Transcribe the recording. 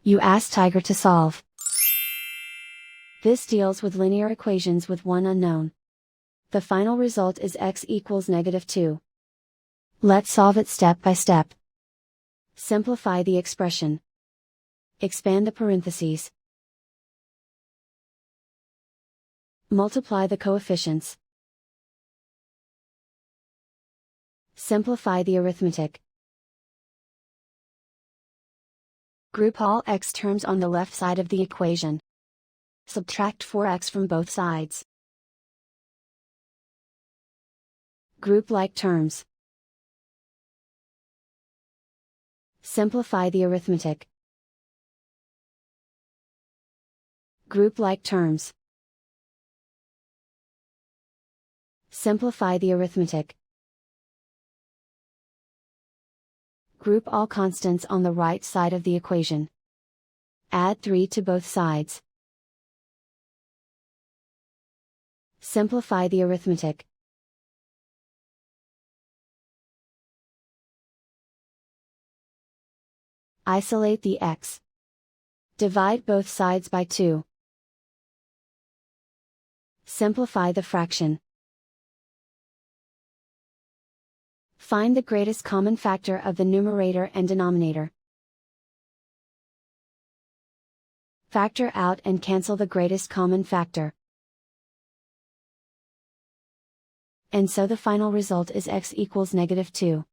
You ask Tiger to solve. This deals with linear equations with one unknown. The final result is x equals -2. Let's solve it step by step. Simplify the expression. Expand the parentheses. Multiply the coefficients. Simplify the arithmetic. Group all x terms on the left side of the equation. Subtract 4x from both sides. Group like terms. Simplify the arithmetic. Group like terms. Simplify the arithmetic. Group all constants on the right side of the equation. Add 3 to both sides. Simplify the arithmetic. Isolate the x. Divide both sides by 2. Simplify the fraction. Find the greatest common factor of the numerator and denominator. Factor out and cancel the greatest common factor. And so the final result is x equals -2.